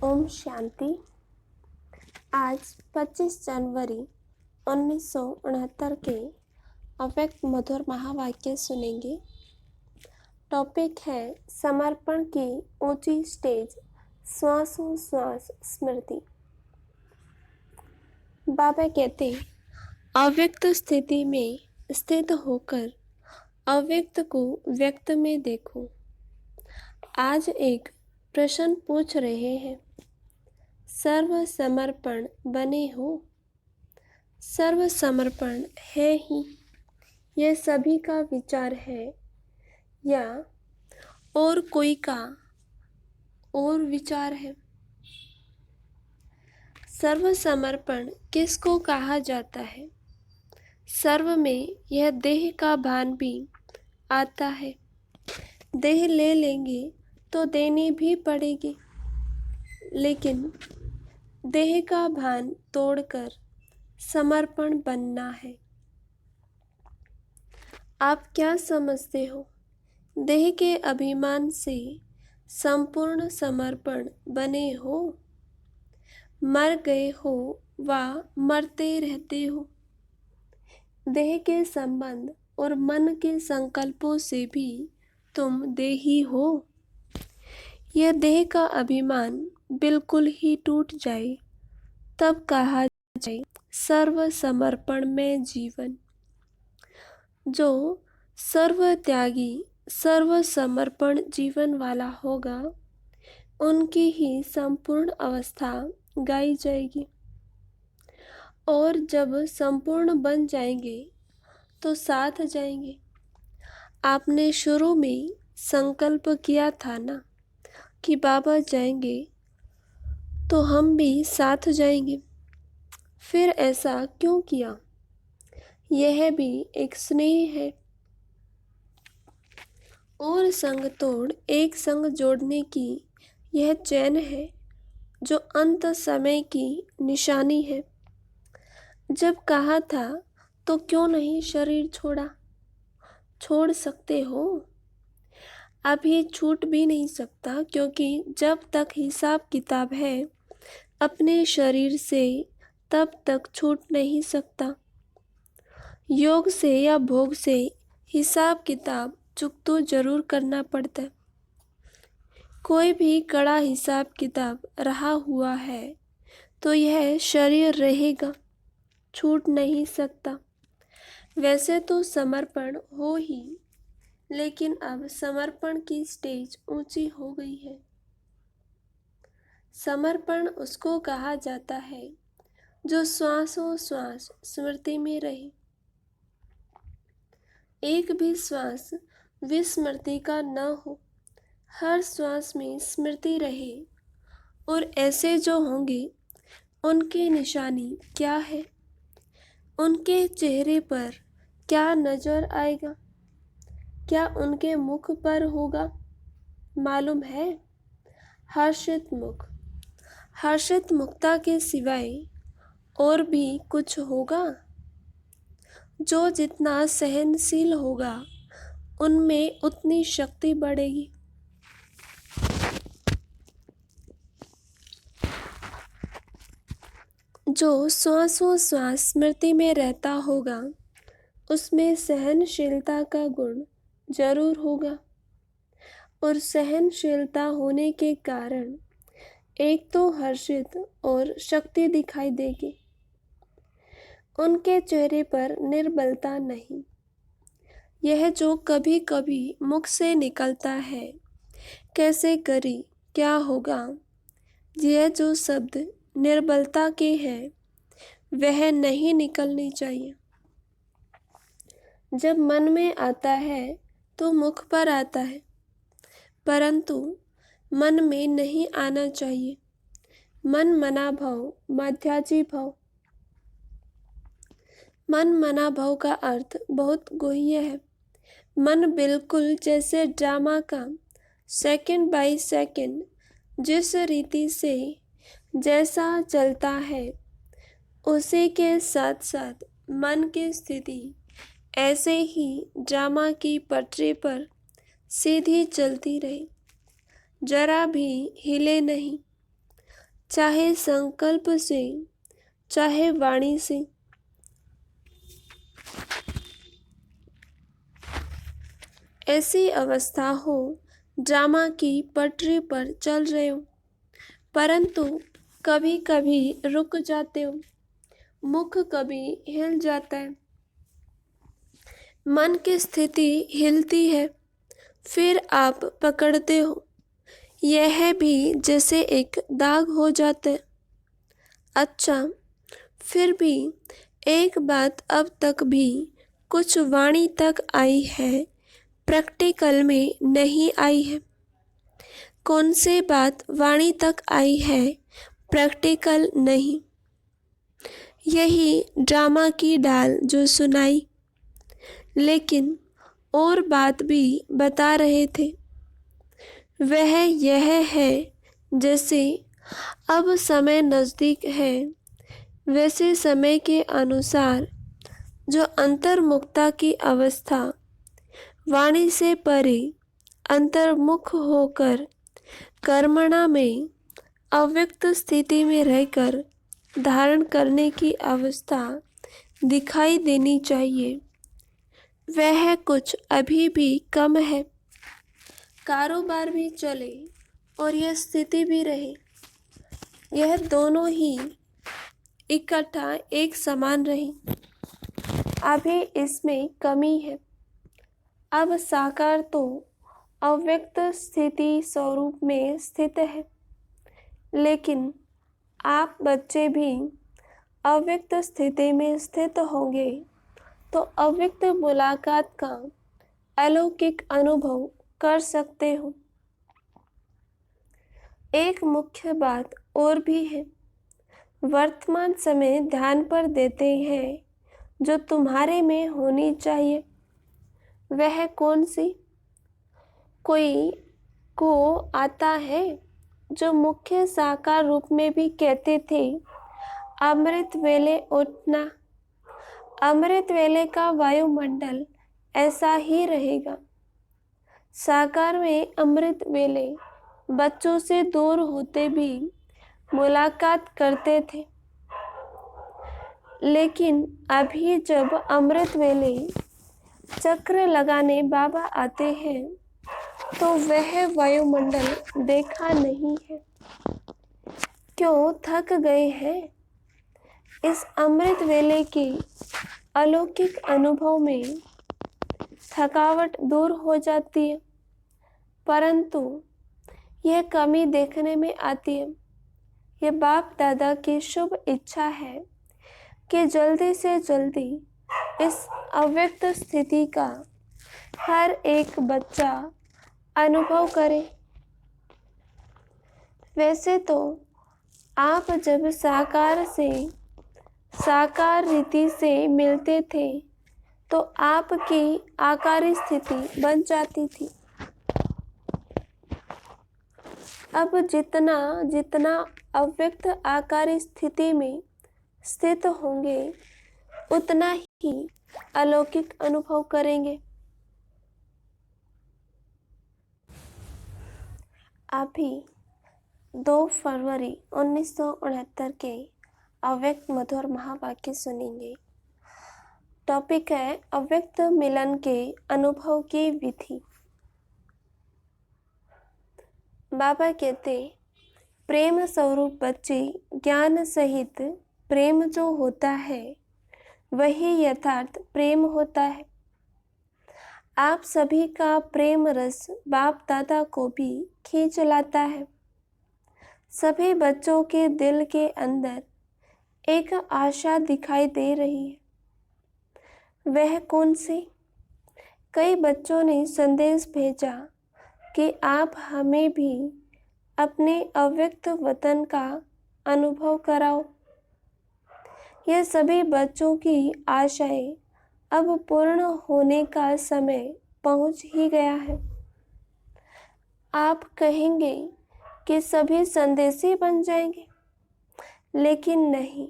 ओम शांति। आज 25 जनवरी 1969 के अव्यक्त मधुर महावाक्य सुनेंगे। टॉपिक है समर्पण की ऊंची स्टेज, श्वासोश्वास स्मृति। बाबा कहते, अव्यक्त स्थिति में स्थित होकर अव्यक्त को व्यक्त में देखो। आज एक प्रश्न पूछ रहे हैं, सर्व समर्पण बने हो? सर्व समर्पण है ही, यह सभी का विचार है या और कोई का और विचार है? सर्व समर्पण किसको कहा जाता है? सर्व में यह देह का भान भी आता है। देह ले लेंगे तो देनी भी पड़ेगी, लेकिन देह का भान तोड़कर समर्पण बनना है। आप क्या समझते हो? देह के अभिमान से संपूर्ण समर्पण बने हो? मर गए हो वा मरते रहते हो? देह के संबंध और मन के संकल्पों से भी तुम देही हो। यह देह का अभिमान बिल्कुल ही टूट जाए तब कहा जाए सर्व समर्पण में जीवन। जो सर्व त्यागी सर्व समर्पण जीवन वाला होगा, उनकी ही संपूर्ण अवस्था गाई जाएगी। और जब संपूर्ण बन जाएंगे तो साथ जाएंगे। आपने शुरू में संकल्प किया था ना कि बाबा जाएंगे तो हम भी साथ जाएंगे। फिर ऐसा क्यों किया? यह भी एक स्नेह है और संग तोड़ एक संग जोड़ने की यह चैन है जो अंत समय की निशानी है। जब कहा था तो क्यों नहीं शरीर छोड़ा? छोड़ सकते हो। अभी छूट भी नहीं सकता, क्योंकि जब तक हिसाब किताब है अपने शरीर से तब तक छूट नहीं सकता। योग से या भोग से हिसाब किताब चुकतो जरूर करना पड़ता है। कोई भी कड़ा हिसाब किताब रहा हुआ है तो यह शरीर रहेगा, छूट नहीं सकता। वैसे तो समर्पण हो ही, लेकिन अब समर्पण की स्टेज ऊंची हो गई है। समर्पण उसको कहा जाता है जो श्वासोश्वास स्मृति में रहे। एक भी श्वास विस्मृति का न हो, हर श्वास में स्मृति रहे। और ऐसे जो होंगे उनकी निशानी क्या है? उनके चेहरे पर क्या नजर आएगा? क्या उनके मुख पर होगा? मालूम है, हर्षित मुख। हर्षित मुक्ता के सिवाय और भी कुछ होगा? जो जितना सहनशील होगा उनमें उतनी शक्ति बढ़ेगी। जो श्वासोश्वास स्मृति में रहता होगा उसमें सहनशीलता का गुण जरूर होगा। और सहनशीलता होने के कारण एक तो हर्षित और शक्ति दिखाई देगी। उनके चेहरे पर निर्बलता नहीं। यह जो कभी कभी मुख से निकलता है, कैसे करी, क्या होगा, यह जो शब्द निर्बलता के हैं वह नहीं निकलनी चाहिए। जब मन में आता है तो मुख पर आता है, परंतु मन में नहीं आना चाहिए। मन मना भाव, मध्याजी भाव। मन मना भाव का अर्थ बहुत गुह्य है। मन बिल्कुल जैसे ड्रामा का सेकंड बाय सेकंड जिस रीति से जैसा चलता है, उसी के साथ साथ मन की स्थिति ऐसे ही ड्रामा की पटरी पर सीधी चलती रहे, जरा भी हिले नहीं। चाहे संकल्प से, चाहे वाणी से। ऐसी अवस्था हो ड्रामा की पटरी पर चल रहे हो, परंतु कभी कभी रुक जाते हो, मुख कभी हिल जाता है, मन की स्थिति हिलती है, फिर आप पकड़ते हो, यह भी जैसे एक दाग हो जाता है। अच्छा, फिर भी एक बात अब तक भी कुछ वाणी तक आई है, प्रैक्टिकल में नहीं आई है। कौन से बात वाणी तक आई है, प्रैक्टिकल नहीं? यही ड्रामा की डाल जो सुनाई, लेकिन और बात भी बता रहे थे। वह यह है, जैसे अब समय नज़दीक है, वैसे समय के अनुसार जो अंतर्मुखता की अवस्था वाणी से परे अंतर्मुख होकर कर्मणा में अव्यक्त स्थिति में रहकर धारण करने की अवस्था दिखाई देनी चाहिए, वह कुछ अभी भी कम है। कारोबार भी चले और यह स्थिति भी रहे, यह दोनों ही इकट्ठा एक समान रहे, अभी इसमें कमी है। अब साकार तो अव्यक्त स्थिति स्वरूप में स्थित है, लेकिन आप बच्चे भी अव्यक्त स्थिति में स्थित होंगे तो अव्यक्त मुलाकात का अलौकिक अनुभव कर सकते हो। एक मुख्य बात और भी है, वर्तमान समय ध्यान पर देते हैं जो तुम्हारे में होनी चाहिए। वह कौन सी? कोई को आता है जो मुख्य साकार रूप में भी कहते थे, अमृत वेले उठना। अमृत वेले का वायुमंडल ऐसा ही रहेगा। साकार में अमृत वेले बच्चों से दूर होते भी मुलाकात करते थे, लेकिन अभी जब अमृत वेले चक्र लगाने बाबा आते हैं तो वह वायुमंडल देखा नहीं है। क्यों थक गए हैं? इस अमृत वेले के अलौकिक अनुभव में थकावट दूर हो जाती है, परंतु यह कमी देखने में आती है। यह बाप दादा की शुभ इच्छा है कि जल्दी से जल्दी इस अव्यक्त स्थिति का हर एक बच्चा अनुभव करे। वैसे तो आप जब साकार रीति से मिलते थे तो आपकी आकारी स्थिति बन जाती थी। अब जितना जितना अव्यक्त आकारी स्थिति में स्थित होंगे, उतना ही अलौकिक अनुभव करेंगे। अभी 2 फरवरी 1969 के अव्यक्त मधुर महावाक्य सुनेंगे। टॉपिक है अव्यक्त मिलन के अनुभव की विधि। बाबा कहते, प्रेम स्वरूप बच्चे ज्ञान सहित प्रेम जो होता है वही यथार्थ प्रेम होता है। आप सभी का प्रेम रस बाप दादा को भी खींच लाता है। सभी बच्चों के दिल के अंदर एक आशा दिखाई दे रही है। वह कौन सी? कई बच्चों ने संदेश भेजा कि आप हमें भी अपने अव्यक्त वतन का अनुभव कराओ। यह सभी बच्चों की आशाएं अब पूर्ण होने का समय पहुंच ही गया है। आप कहेंगे कि सभी संदेशी बन जाएंगे, लेकिन नहीं,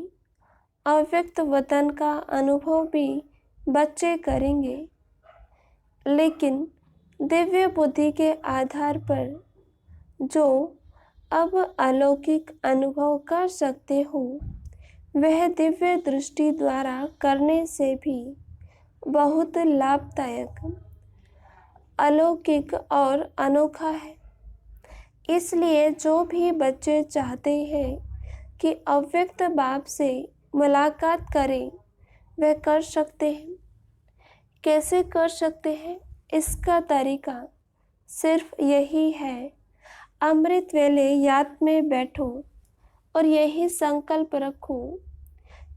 अव्यक्त वतन का अनुभव भी बच्चे करेंगे, लेकिन दिव्य बुद्धि के आधार पर जो अब अलौकिक अनुभव कर सकते हो, वह दिव्य दृष्टि द्वारा करने से भी बहुत लाभदायक, अलौकिक और अनोखा है। इसलिए जो भी बच्चे चाहते हैं कि अव्यक्त बाप से मुलाकात करें, वह कर सकते हैं। कैसे कर सकते हैं? इसका तरीका सिर्फ यही है, अमृत वेले याद में बैठो और यही संकल्प रखो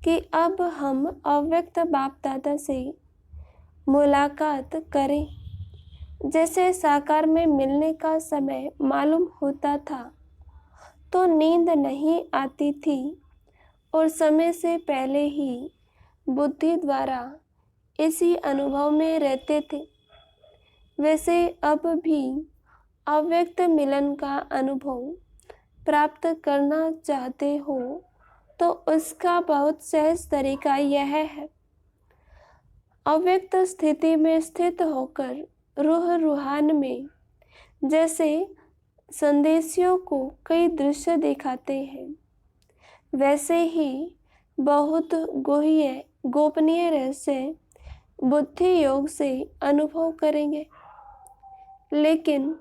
कि अब हम अव्यक्त बाप दादा से मुलाकात करें। जैसे साकार में मिलने का समय मालूम होता था तो नींद नहीं आती थी और समय से पहले ही बुद्धि द्वारा इसी अनुभव में रहते थे, वैसे अब भी अव्यक्त मिलन का अनुभव प्राप्त करना चाहते हो तो उसका बहुत सहज तरीका यह है, अव्यक्त स्थिति में स्थित होकर रूह रूहान में जैसे संदेशियों को कई दृश्य दिखाते हैं, वैसे ही बहुत गुह्य गोपनीय रहस्य बुद्धि योग से अनुभव करेंगे। लेकिन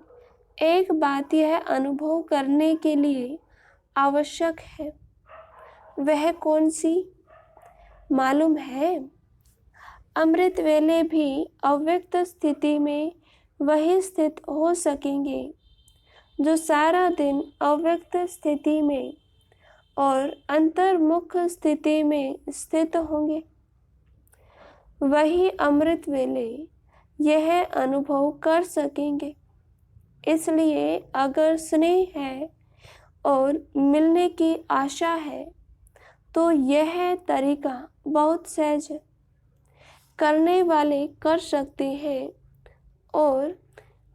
एक बात यह अनुभव करने के लिए आवश्यक है, वह कौन सी मालूम है? अमृत वेले भी अव्यक्त स्थिति में वही स्थित हो सकेंगे जो सारा दिन अव्यक्त स्थिति में और अंतर्मुख स्थिति में स्थित होंगे। वही अमृत वेले यह अनुभव कर सकेंगे। इसलिए अगर स्नेह है और मिलने की आशा है तो यह तरीका बहुत सहज है, करने वाले कर सकते हैं और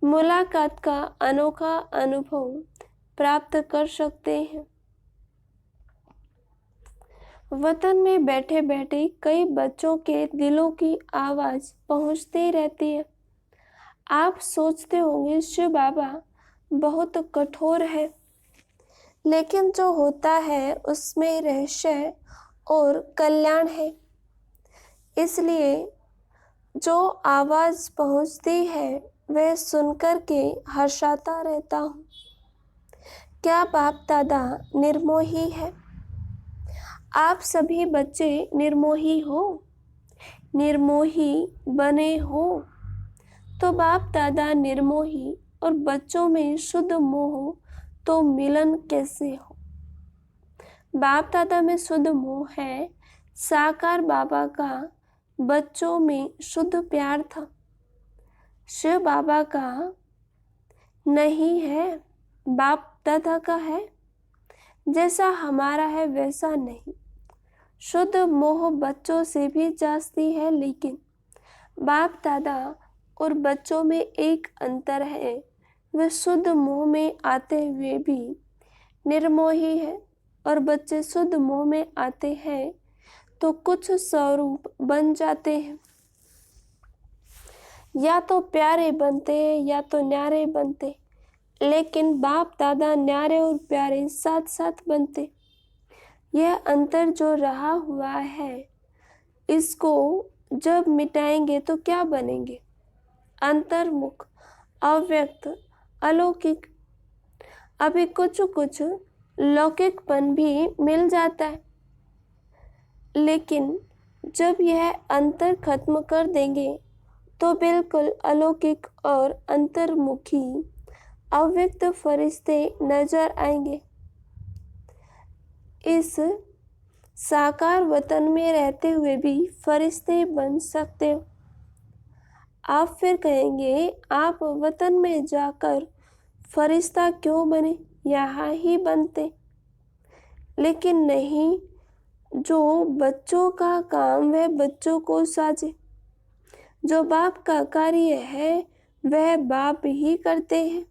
मुलाकात का अनोखा अनुभव प्राप्त कर सकते हैं। वतन में बैठे बैठे कई बच्चों के दिलों की आवाज़ पहुंचती रहती है। आप सोचते होंगे शिव बाबा बहुत कठोर है, लेकिन जो होता है उसमें रहस्य और कल्याण है। इसलिए जो आवाज़ पहुंचती है वह सुनकर के हर्षाता रहता हूँ। क्या बाप दादा निर्मोही है? आप सभी बच्चे निर्मोही हो, निर्मोही बने हो तो बाप दादा निर्मोही और बच्चों में शुद्ध मोह तो मिलन कैसे हो? बाप दादा में शुद्ध मोह है, साकार बाबा का बच्चों में शुद्ध प्यार था, शिव बाबा का नहीं है, बाप दादा का है। जैसा हमारा है वैसा नहीं। शुद्ध मोह बच्चों से भी जास्ती है, लेकिन बाप दादा और बच्चों में एक अंतर है, वे शुद्ध मोह में आते हुए भी निर्मोही है और बच्चे शुद्ध मोह में आते हैं तो कुछ स्वरूप बन जाते हैं, या तो प्यारे बनते हैं या तो न्यारे बनते, लेकिन बाप दादा न्यारे और प्यारे साथ साथ बनते। यह अंतर जो रहा हुआ है, इसको जब मिटाएंगे तो क्या बनेंगे? अंतर्मुख, अव्यक्त, अलौकिक। अभी कुछ कुछ लौकिकपन भी मिल जाता है, लेकिन जब यह अंतर खत्म कर देंगे तो बिल्कुल अलौकिक और अंतर्मुखी अव्यक्त फरिश्ते नजर आएंगे। इस साकार वतन में रहते हुए भी फरिश्ते बन सकते हो। आप फिर कहेंगे आप वतन में जाकर फरिश्ता क्यों बने, यहाँ ही बनते। लेकिन नहीं, जो बच्चों का काम वह बच्चों को साजे, जो बाप का कार्य है वह बाप ही करते हैं।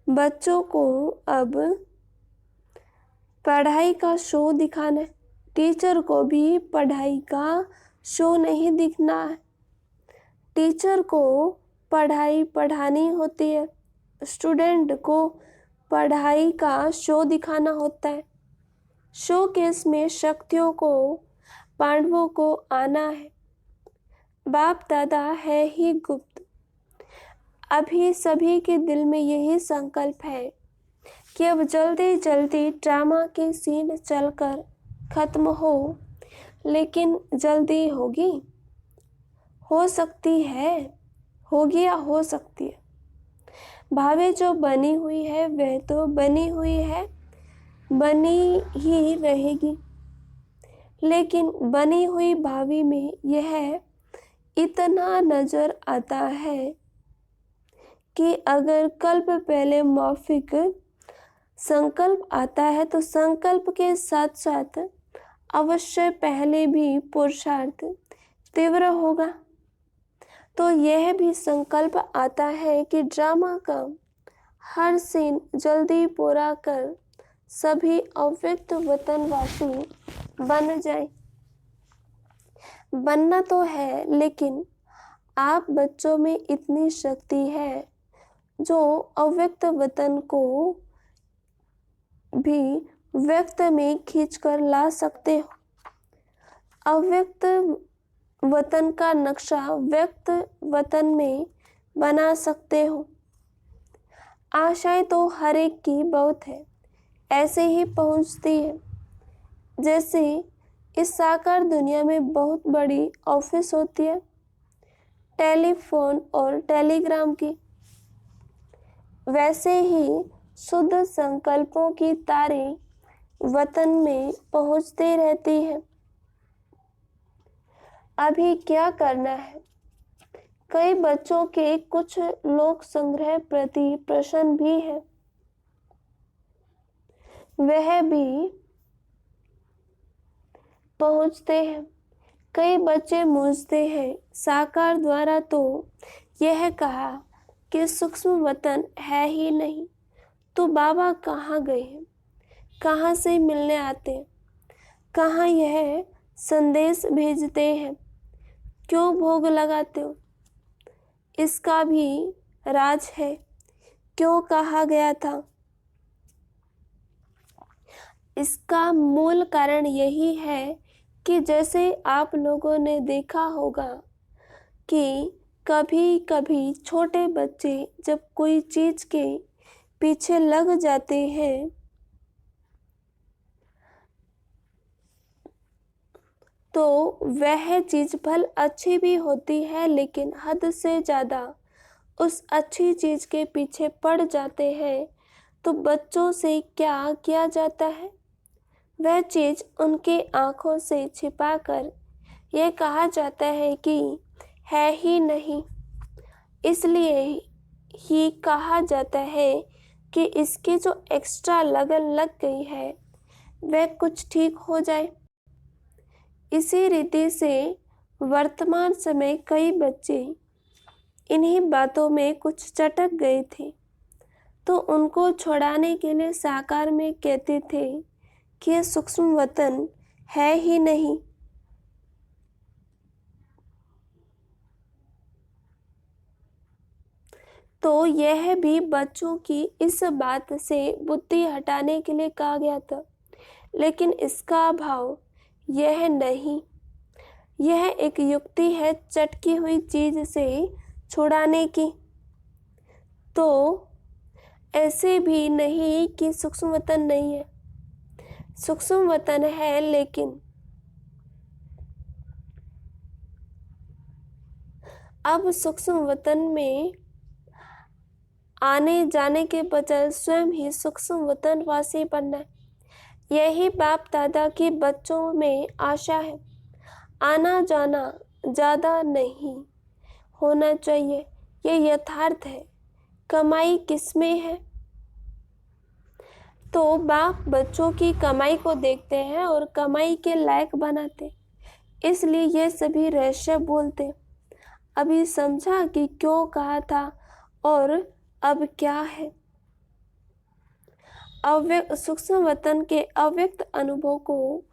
बच्चों को अब पढ़ाई का शो दिखाना है, टीचर को भी पढ़ाई का शो नहीं दिखना है। टीचर को पढ़ाई पढ़ानी होती है, स्टूडेंट को पढ़ाई का शो दिखाना होता है। शो केस में शक्तियों को पांडवों को आना है। बाप दादा है ही गुप्त। अभी सभी के दिल में यही संकल्प है कि अब जल्दी जल्दी ड्रामा की सीन चलकर खत्म हो, लेकिन जल्दी होगी, हो सकती है, होगी या हो सकती है। भावी जो बनी हुई है वह तो बनी हुई है, बनी ही रहेगी, लेकिन बनी हुई भावी में यह इतना नजर आता है कि अगर कल्प पहले मौखिक संकल्प आता है तो संकल्प के साथ साथ अवश्य पहले भी पुरुषार्थ तीव्र होगा। तो यह भी संकल्प आता है कि ड्रामा का हर सीन जल्दी पूरा कर सभी अव्यक्त वतनवासी बन जाए। बनना तो है, लेकिन आप बच्चों में इतनी शक्ति है जो अव्यक्त वतन को भी व्यक्त में खींचकर ला सकते हो। अव्यक्त वतन का नक्शा व्यक्त वतन में बना सकते हो। आशाएं तो हर एक की बहुत है, ऐसे ही पहुंचती है जैसे इस साकार दुनिया में बहुत बड़ी ऑफिस होती है टेलीफोन और टेलीग्राम की, वैसे ही शुद्ध संकल्पों की तारें वतन में पहुंचती रहती है। अभी क्या करना है? कई बच्चों के कुछ लोक संग्रह प्रति प्रश्न भी है, वह भी पहुंचते हैं। कई बच्चे मूझते हैं। साकार द्वारा तो यह कहा कि सूक्ष्म वतन है ही नहीं, तो बाबा कहाँ गए हैं, कहाँ से मिलने आते हैं, कहाँ यह संदेश भेजते हैं, क्यों भोग लगाते हो, इसका भी राज है। क्यों कहा गया था? इसका मूल कारण यही है कि जैसे आप लोगों ने देखा होगा कि कभी कभी छोटे बच्चे जब कोई चीज के पीछे लग जाते हैं तो वह चीज भल अच्छी भी होती है, लेकिन हद से ज़्यादा उस अच्छी चीज के पीछे पड़ जाते हैं, तो बच्चों से क्या किया जाता है? वह चीज उनके आंखों से छिपाकर यह कहा जाता है कि है ही नहीं। इसलिए ही कहा जाता है कि इसकी जो एक्स्ट्रा लगन लग गई है वह कुछ ठीक हो जाए। इसी रीति से वर्तमान समय कई बच्चे इन्हीं बातों में कुछ चटक गए थे, तो उनको छुड़ाने के लिए साकार में कहते थे कि यह सूक्ष्म वतन है ही नहीं। तो यह भी बच्चों की इस बात से बुद्धि हटाने के लिए कहा गया था, लेकिन इसका भाव यह नहीं। यह एक युक्ति है चटकी हुई चीज से छुड़ाने की। तो ऐसे भी नहीं कि सूक्ष्म वतन नहीं है, सूक्ष्म वतन है, लेकिन अब सूक्ष्म वतन में आने जाने के बजाय स्वयं ही सूक्ष्म वतन वासी बनना है। यही बाप दादा के बच्चों में आशा है। आना जाना ज़्यादा नहीं होना चाहिए, ये यथार्थ है। कमाई किसमें है? तो बाप बच्चों की कमाई को देखते हैं और कमाई के लायक बनाते, इसलिए ये सभी रहस्य बोलते। अभी समझा कि क्यों कहा था और अब क्या है? अव्यक्त सूक्ष्म वतन के अव्यक्त अनुभव को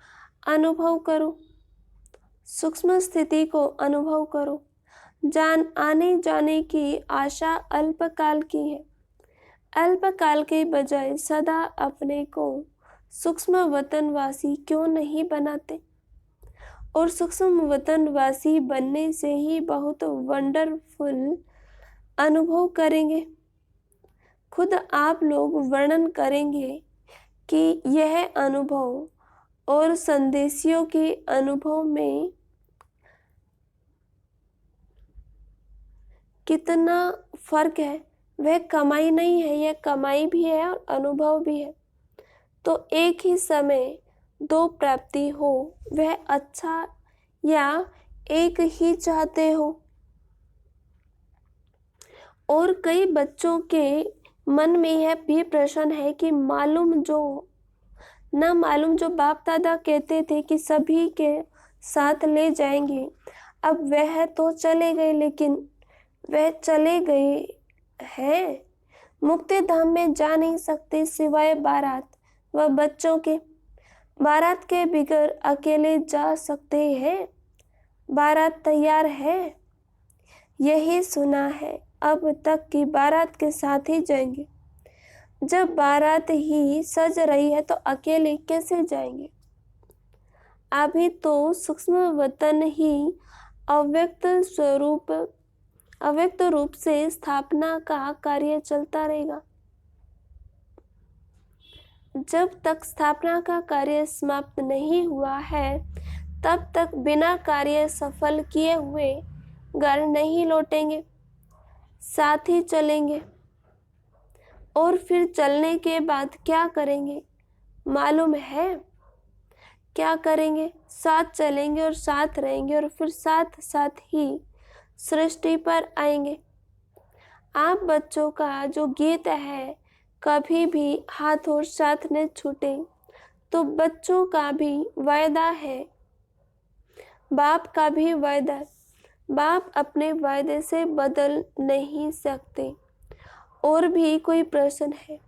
अनुभव करो, सूक्ष्म स्थिति को अनुभव करो। जान आने जाने की आशा अल्पकाल की है, अल्पकाल के बजाय सदा अपने को सूक्ष्म वतनवासी क्यों नहीं बनाते? और सूक्ष्म वतनवासी बनने से ही बहुत वंडरफुल अनुभव करेंगे। खुद आप लोग वर्णन करेंगे कि यह अनुभव और संदेशियों के अनुभव में कितना फर्क है। वह कमाई नहीं है, यह कमाई भी है और अनुभव भी है। तो एक ही समय दो प्राप्ति हो, वह अच्छा या एक ही चाहते हो? और कई बच्चों के मन में यह भी प्रश्न है कि मालूम जो बाप दादा कहते थे कि सभी के साथ ले जाएंगे, अब वह तो चले गए, लेकिन वह चले गए हैं, मुक्ति धाम में जा नहीं सकते सिवाय बारात व बच्चों के। बारात के बिगर अकेले जा सकते हैं? बारात तैयार है? यही सुना है अब तक कि बारात के साथ ही जाएंगे। जब बारात ही सज रही है तो अकेले कैसे जाएंगे? अभी तो सूक्ष्म वतन ही अव्यक्त रूप से स्थापना का कार्य चलता रहेगा। जब तक स्थापना का कार्य समाप्त नहीं हुआ है, तब तक बिना कार्य सफल किए हुए घर नहीं लौटेंगे, साथ ही चलेंगे। और फिर चलने के बाद क्या करेंगे मालूम है? क्या करेंगे? साथ चलेंगे और साथ रहेंगे और फिर साथ साथ ही सृष्टि पर आएंगे। आप बच्चों का जो गीत है, कभी भी हाथ और साथ न छूटे, तो बच्चों का भी वायदा है, बाप का भी वायदा। बाप अपने वायदे से बदल नहीं सकते। और भी कोई प्रश्न है?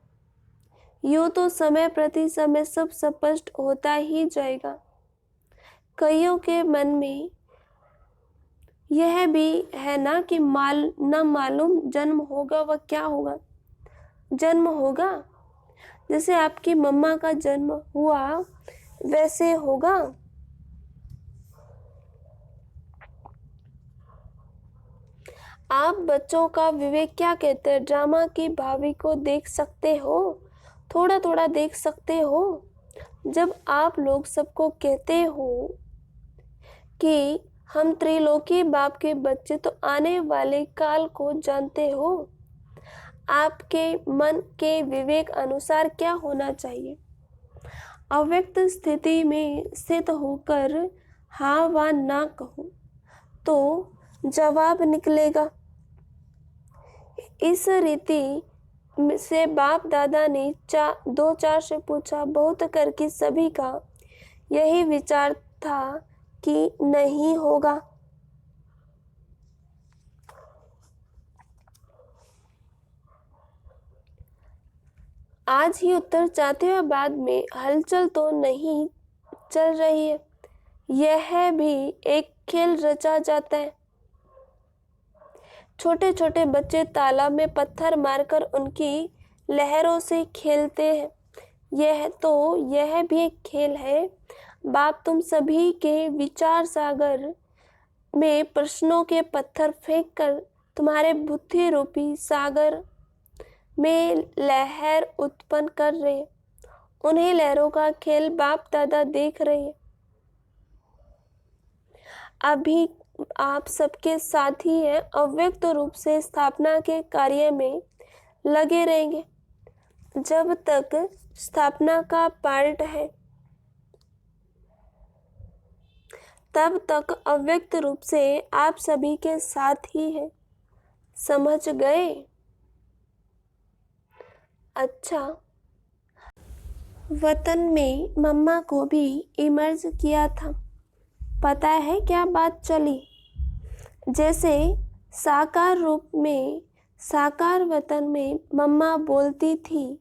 यूँ तो समय प्रति समय सब स्पष्ट होता ही जाएगा। कईयों के मन में यह भी है ना कि न मालूम जन्म होगा व क्या होगा। जन्म होगा, जैसे आपकी मम्मा का जन्म हुआ वैसे होगा। आप बच्चों का विवेक क्या कहते हैं? ड्रामा की भावी को देख सकते हो, थोड़ा थोड़ा देख सकते हो। जब आप लोग सबको कहते हो कि हम त्रिलोकी बाप के बच्चे, तो आने वाले काल को जानते हो। आपके मन के विवेक अनुसार क्या होना चाहिए? अव्यक्त स्थिति में स्थित होकर हाँ व ना कहो तो जवाब निकलेगा। इस रीति से बाप दादा ने 2-4 से पूछा। बहुत करके सभी का यही विचार था कि नहीं होगा। आज ही उत्तर चाहते हो, बाद में हलचल तो नहीं चल रही है। यह भी एक खेल रचा जाता है। छोटे छोटे बच्चे तालाब में पत्थर मारकर उनकी लहरों से खेलते हैं। यह भी एक खेल है। बाप तुम सभी के विचार सागर में प्रश्नों के पत्थर फेंक कर तुम्हारे बुद्धि रूपी सागर में लहर उत्पन्न कर रहे। उन्हीं लहरों का खेल बाप दादा देख रहे। अभी आप सबके साथ ही हैं, अव्यक्त रूप से स्थापना के कार्य में लगे रहेंगे। जब तक स्थापना का पार्ट है, तब तक अव्यक्त रूप से आप सभी के साथ ही है। समझ गए? अच्छा, वतन में मम्मा को भी इमर्ज किया था। पता है क्या बात चली? जैसे साकार रूप में, साकार वतन में मम्मा बोलती थी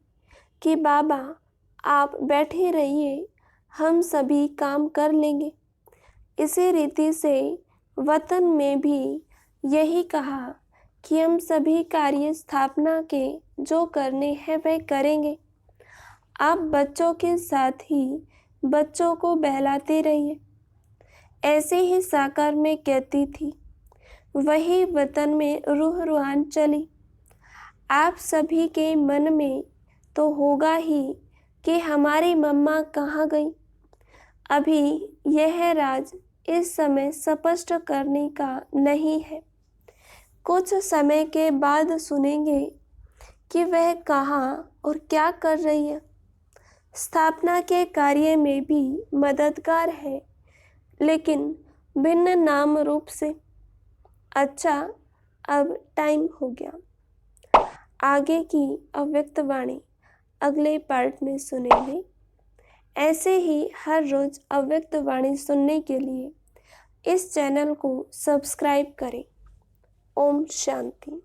कि बाबा आप बैठे रहिए, हम सभी काम कर लेंगे। इसी रीति से वतन में भी यही कहा कि हम सभी कार्य स्थापना के जो करने हैं वह करेंगे। आप बच्चों के साथ ही बच्चों को बहलाते रहिए। ऐसे ही साकार में कहती थी, वही वतन में रूह रुहान चली। आप सभी के मन में तो होगा ही कि हमारी मम्मा कहाँ गई। अभी यह राज इस समय स्पष्ट करने का नहीं है। कुछ समय के बाद सुनेंगे कि वह कहाँ और क्या कर रही है। स्थापना के कार्य में भी मददगार है, लेकिन भिन्न नाम रूप से। अच्छा, अब टाइम हो गया। आगे की अव्यक्त वाणी अगले पार्ट में सुनेंगे। ऐसे ही हर रोज अव्यक्त वाणी सुनने के लिए इस चैनल को सब्सक्राइब करें। ओम शांति।